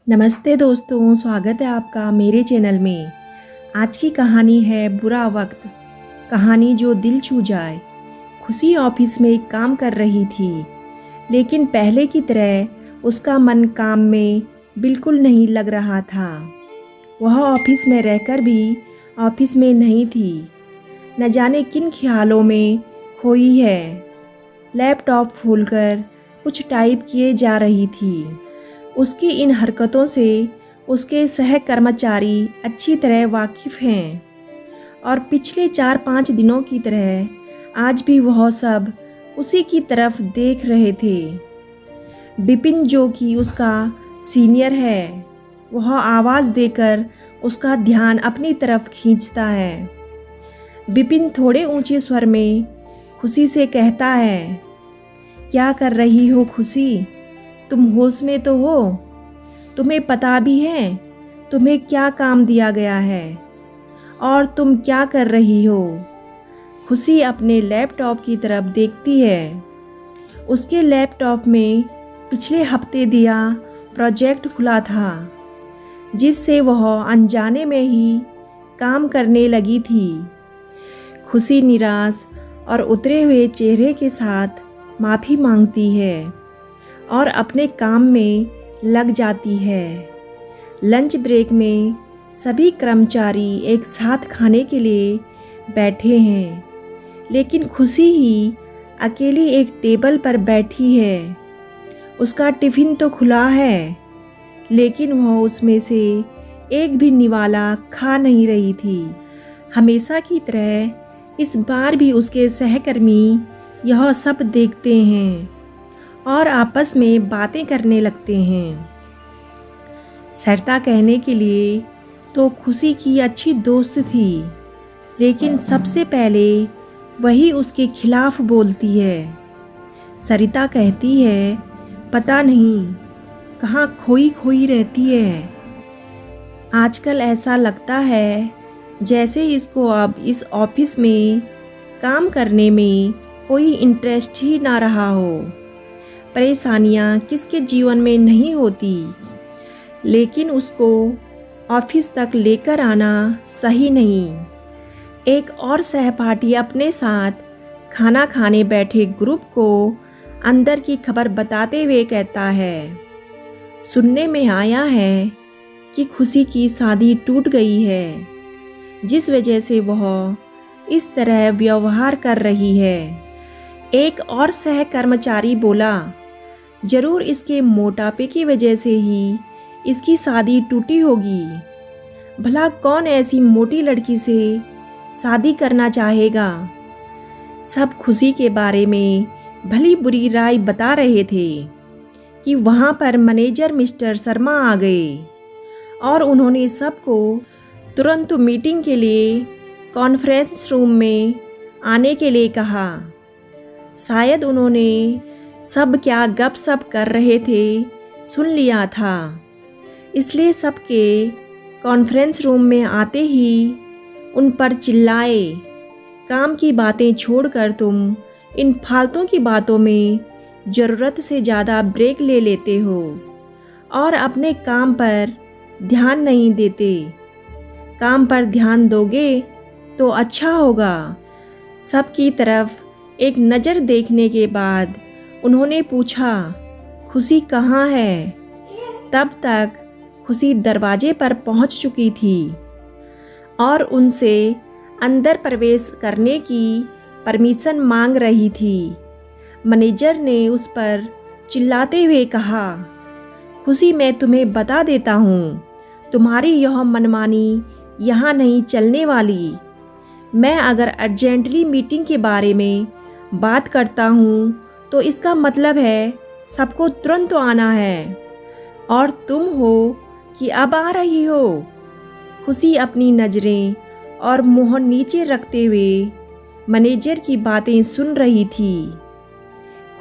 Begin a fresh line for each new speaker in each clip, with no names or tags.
नमस्ते दोस्तों, स्वागत है आपका मेरे चैनल में। आज की कहानी है बुरा वक्त। कहानी जो दिल छू जाए। खुशी ऑफिस में एक काम कर रही थी, लेकिन पहले की तरह उसका मन काम में बिल्कुल नहीं लग रहा था। वह ऑफिस में रहकर भी ऑफिस में नहीं थी, न जाने किन ख्यालों में खोई है। लैपटॉप खोलकर कुछ टाइप किए जा रही थी। उसकी इन हरकतों से उसके सहकर्मचारी अच्छी तरह वाकिफ़ हैं और पिछले 4-5 दिनों की तरह आज भी वह सब उसी की तरफ देख रहे थे। विपिन, जो कि उसका सीनियर है, वह आवाज़ देकर उसका ध्यान अपनी तरफ खींचता है। विपिन थोड़े ऊंचे स्वर में खुशी से कहता है, क्या कर रही हो खुशी? तुम होश में तो हो? तुम्हें पता भी है तुम्हें क्या काम दिया गया है और तुम क्या कर रही हो? खुशी अपने लैपटॉप की तरफ देखती है। उसके लैपटॉप में पिछले हफ्ते दिया प्रोजेक्ट खुला था, जिससे वह अनजाने में ही काम करने लगी थी। खुशी निराश और उतरे हुए चेहरे के साथ माफ़ी मांगती है और अपने काम में लग जाती है। लंच ब्रेक में सभी कर्मचारी एक साथ खाने के लिए बैठे हैं, लेकिन खुशी ही अकेली एक टेबल पर बैठी है। उसका टिफ़िन तो खुला है, लेकिन वह उसमें से एक भी निवाला खा नहीं रही थी। हमेशा की तरह इस बार भी उसके सहकर्मी यह सब देखते हैं और आपस में बातें करने लगते हैं। सरिता कहने के लिए तो खुशी की अच्छी दोस्त थी, लेकिन सबसे पहले वही उसके खिलाफ बोलती है। सरिता कहती है, पता नहीं कहाँ खोई खोई रहती है। आजकल ऐसा लगता है जैसे इसको अब इस ऑफिस में काम करने में कोई इंटरेस्ट ही ना रहा हो। परेशानियाँ किसके जीवन में नहीं होती, लेकिन उसको ऑफिस तक लेकर आना सही नहीं। एक और सहपाठी अपने साथ खाना खाने बैठे ग्रुप को अंदर की खबर बताते हुए कहता है, सुनने में आया है कि खुशी की शादी टूट गई है, जिस वजह से वह इस तरह व्यवहार कर रही है। एक और सहकर्मचारी बोला, जरूर इसके मोटापे की वजह से ही इसकी शादी टूटी होगी। भला कौन ऐसी मोटी लड़की से शादी करना चाहेगा? सब खुशी के बारे में भली बुरी राय बता रहे थे कि वहाँ पर मैनेजर मिस्टर शर्मा आ गए और उन्होंने सबको तुरंत मीटिंग के लिए कॉन्फ्रेंस रूम में आने के लिए कहा। शायद उन्होंने सब क्या गपशप कर रहे थे सुन लिया था, इसलिए सबके कॉन्फ्रेंस रूम में आते ही उन पर चिल्लाए, काम की बातें छोड़कर तुम इन फालतू की बातों में ज़रूरत से ज़्यादा ब्रेक ले लेते हो और अपने काम पर ध्यान नहीं देते। काम पर ध्यान दोगे तो अच्छा होगा। सबकी तरफ एक नज़र देखने के बाद उन्होंने पूछा, खुशी कहाँ है? तब तक खुशी दरवाजे पर पहुंच चुकी थी और उनसे अंदर प्रवेश करने की परमिशन मांग रही थी। मैनेजर ने उस पर चिल्लाते हुए कहा, खुशी, मैं तुम्हें बता देता हूँ, तुम्हारी यह मनमानी यहाँ नहीं चलने वाली। मैं अगर अर्जेंटली मीटिंग के बारे में बात करता हूँ तो इसका मतलब है सबको तुरंत आना है, और तुम हो कि अब आ रही हो। खुशी अपनी नज़रें और मुंह नीचे रखते हुए मैनेजर की बातें सुन रही थी।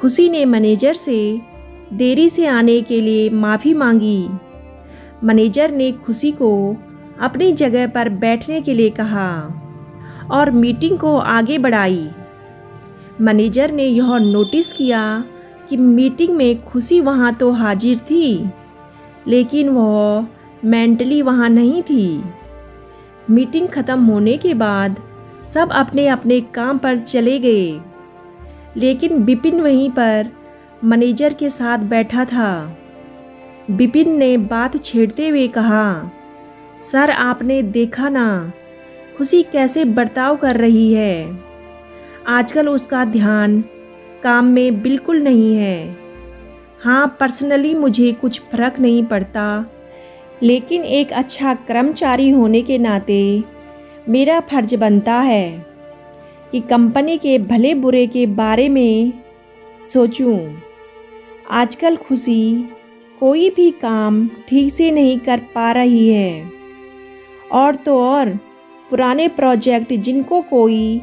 खुशी ने मैनेजर से देरी से आने के लिए माफ़ी मांगी। मैनेजर ने खुशी को अपनी जगह पर बैठने के लिए कहा और मीटिंग को आगे बढ़ाई। मैनेजर ने यह नोटिस किया कि मीटिंग में खुशी वहाँ तो हाजिर थी, लेकिन वह मेंटली वहाँ नहीं थी। मीटिंग ख़त्म होने के बाद सब अपने अपने काम पर चले गए, लेकिन विपिन वहीं पर मैनेजर के साथ बैठा था। विपिन ने बात छेड़ते हुए कहा, सर आपने देखा ना खुशी कैसे बर्ताव कर रही है। आजकल उसका ध्यान काम में बिल्कुल नहीं है। हाँ, पर्सनली मुझे कुछ फर्क नहीं पड़ता, लेकिन एक अच्छा कर्मचारी होने के नाते मेरा फर्ज बनता है कि कंपनी के भले बुरे के बारे में सोचूं। आजकल खुशी कोई भी काम ठीक से नहीं कर पा रही है, और तो और पुराने प्रोजेक्ट जिनको कोई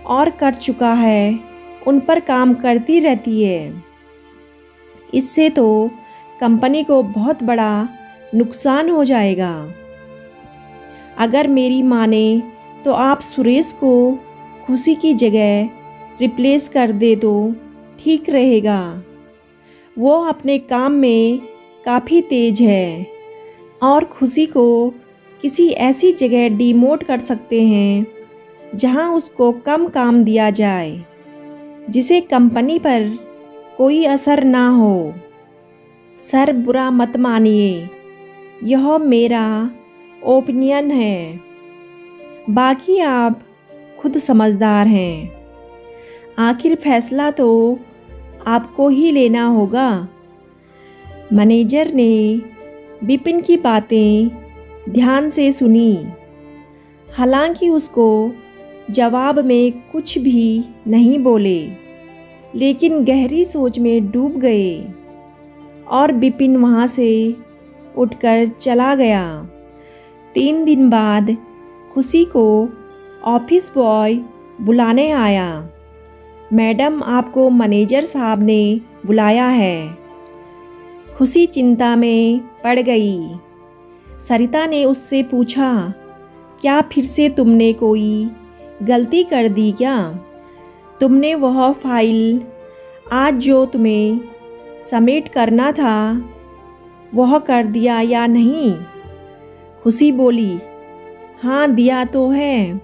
और कर चुका है उन पर काम करती रहती है। इससे तो कंपनी को बहुत बड़ा नुकसान हो जाएगा। अगर मेरी माने तो आप सुरेश को खुशी की जगह रिप्लेस कर दे तो ठीक रहेगा। वो अपने काम में काफ़ी तेज है और खुशी को किसी ऐसी जगह डिमोट कर सकते हैं जहां उसको कम काम दिया जाए, जिसे कंपनी पर कोई असर ना हो। सर बुरा मत मानिए, यह मेरा ओपिनियन है, बाकी आप खुद समझदार हैं। आखिर फैसला तो आपको ही लेना होगा। मैनेजर ने विपिन की बातें ध्यान से सुनी, हालांकि उसको जवाब में कुछ भी नहीं बोले, लेकिन गहरी सोच में डूब गए। और विपिन वहाँ से उठकर चला गया। 3 दिन बाद खुशी को ऑफिस बॉय बुलाने आया। मैडम, आपको मैनेजर साहब ने बुलाया है। खुशी चिंता में पड़ गई। सरिता ने उससे पूछा, क्या फिर से तुमने कोई गलती कर दी क्या? तुमने वह फाइल आज जो तुम्हें सबमिट करना था वह कर दिया या नहीं? खुशी बोली, हाँ दिया तो है,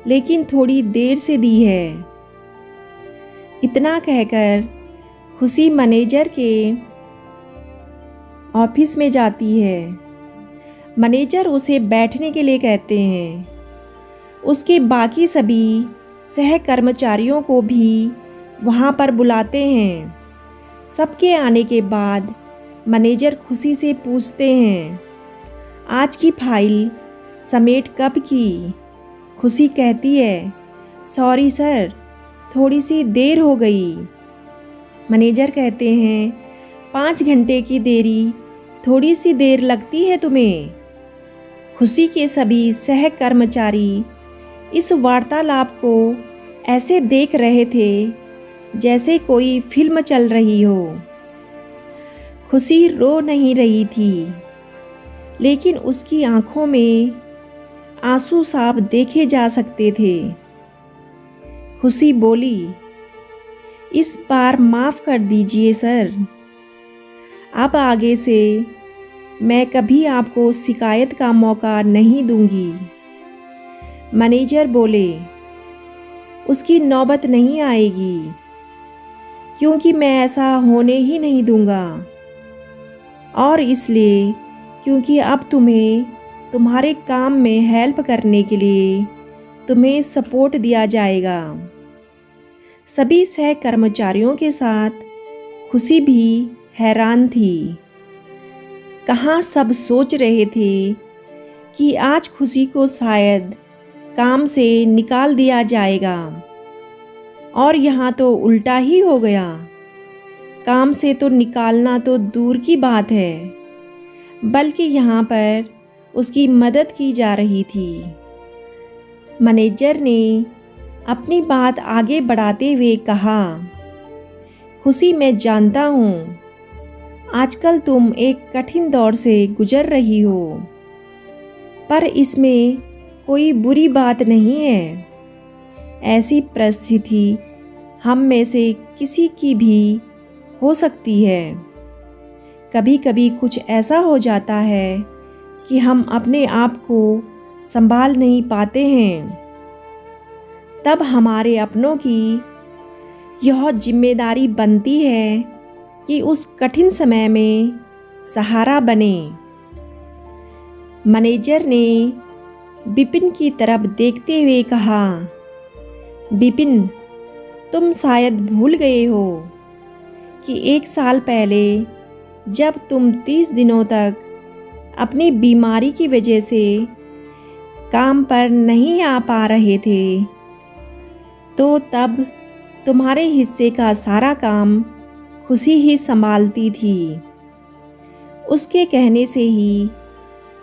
लेकिन थोड़ी देर से दी है। इतना कहकर खुशी मैनेजर के ऑफिस में जाती है। मैनेजर उसे बैठने के लिए कहते हैं। उसके बाकी सभी सहकर्मचारियों को भी वहाँ पर बुलाते हैं। सबके आने के बाद मैनेजर खुशी से पूछते हैं, आज की फाइल सबमिट कब की? खुशी कहती है, सॉरी सर, थोड़ी सी देर हो गई। मैनेजर कहते हैं, 5 घंटे की देरी थोड़ी सी देर लगती है तुम्हें? खुशी के सभी सहकर्मचारी इस वार्तालाप को ऐसे देख रहे थे जैसे कोई फिल्म चल रही हो। खुशी रो नहीं रही थी, लेकिन उसकी आंखों में आंसू साफ देखे जा सकते थे। खुशी बोली, इस बार माफ़ कर दीजिए सर, अब आगे से मैं कभी आपको शिकायत का मौका नहीं दूंगी। मैनेजर बोले, उसकी नौबत नहीं आएगी, क्योंकि मैं ऐसा होने ही नहीं दूंगा, और इसलिए क्योंकि अब तुम्हें तुम्हारे काम में हेल्प करने के लिए तुम्हें सपोर्ट दिया जाएगा। सभी सहकर्मचारियों के साथ खुशी भी हैरान थी। कहाँ सब सोच रहे थे कि आज खुशी को शायद काम से निकाल दिया जाएगा, और यहाँ तो उल्टा ही हो गया। काम से तो निकालना तो दूर की बात है, बल्कि यहाँ पर उसकी मदद की जा रही थी। मैनेजर ने अपनी बात आगे बढ़ाते हुए कहा, खुशी, मैं जानता हूँ आजकल तुम एक कठिन दौर से गुजर रही हो, पर इसमें कोई बुरी बात नहीं है। ऐसी परिस्थिति हम में से किसी की भी हो सकती है। कभी कभी कुछ ऐसा हो जाता है कि हम अपने आप को संभाल नहीं पाते हैं। तब हमारे अपनों की यह जिम्मेदारी बनती है कि उस कठिन समय में सहारा बने। मैनेजर ने विपिन की तरफ देखते हुए कहा, विपिन, तुम शायद भूल गए हो कि 1 साल पहले जब तुम 30 दिनों तक अपनी बीमारी की वजह से काम पर नहीं आ पा रहे थे, तो तब तुम्हारे हिस्से का सारा काम खुशी ही संभालती थी। उसके कहने से ही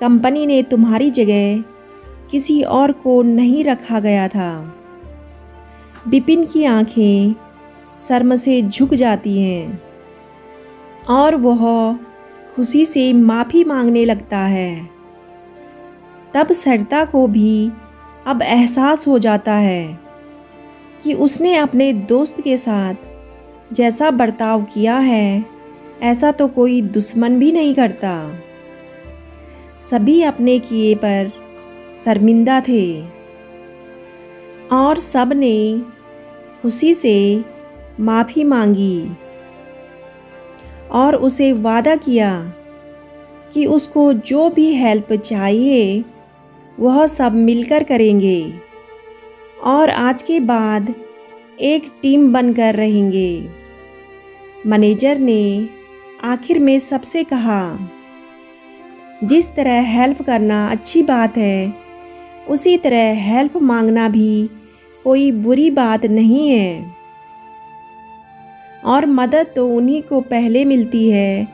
कंपनी ने तुम्हारी जगह किसी और को नहीं रखा गया था। विपिन की आंखें शर्म से झुक जाती हैं और वह खुशी से माफ़ी मांगने लगता है। तब सरिता को भी अब एहसास हो जाता है कि उसने अपने दोस्त के साथ जैसा बर्ताव किया है, ऐसा तो कोई दुश्मन भी नहीं करता। सभी अपने किए पर शर्मिंदा थे और सब ने खुशी से माफ़ी मांगी और उसे वादा किया कि उसको जो भी हेल्प चाहिए वह सब मिलकर करेंगे और आज के बाद एक टीम बनकर रहेंगे। मैनेजर ने आखिर में सबसे कहा, जिस तरह हेल्प करना अच्छी बात है, उसी तरह हेल्प मांगना भी कोई बुरी बात नहीं है और मदद तो उन्हीं को पहले मिलती है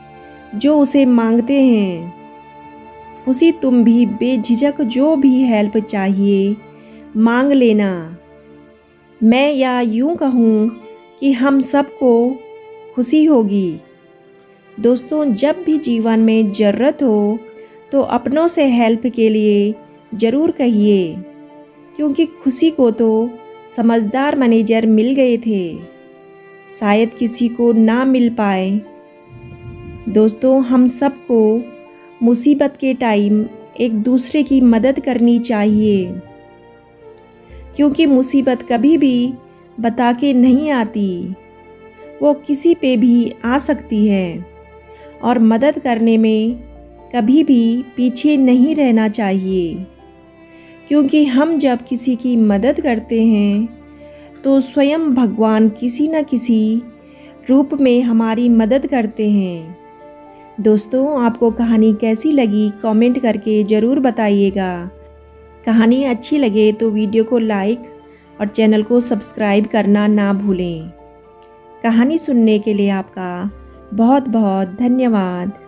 जो उसे मांगते हैं। खुशी, तुम भी बेझिझक जो भी हेल्प चाहिए मांग लेना। मैं या यूँ कहूँ कि हम सबको खुशी होगी। दोस्तों, जब भी जीवन में ज़रूरत हो तो अपनों से हेल्प के लिए ज़रूर कहिए, क्योंकि खुशी को तो समझदार मैनेजर मिल गए थे, शायद किसी को ना मिल पाए। दोस्तों, हम सबको मुसीबत के टाइम एक दूसरे की मदद करनी चाहिए, क्योंकि मुसीबत कभी भी बता के नहीं आती, वो किसी पे भी आ सकती है और मदद करने में कभी भी पीछे नहीं रहना चाहिए, क्योंकि हम जब किसी की मदद करते हैं तो स्वयं भगवान किसी न किसी रूप में हमारी मदद करते हैं। दोस्तों, आपको कहानी कैसी लगी कमेंट करके ज़रूर बताइएगा। कहानी अच्छी लगे तो वीडियो को लाइक और चैनल को सब्सक्राइब करना ना भूलें। कहानी सुनने के लिए आपका बहुत बहुत धन्यवाद।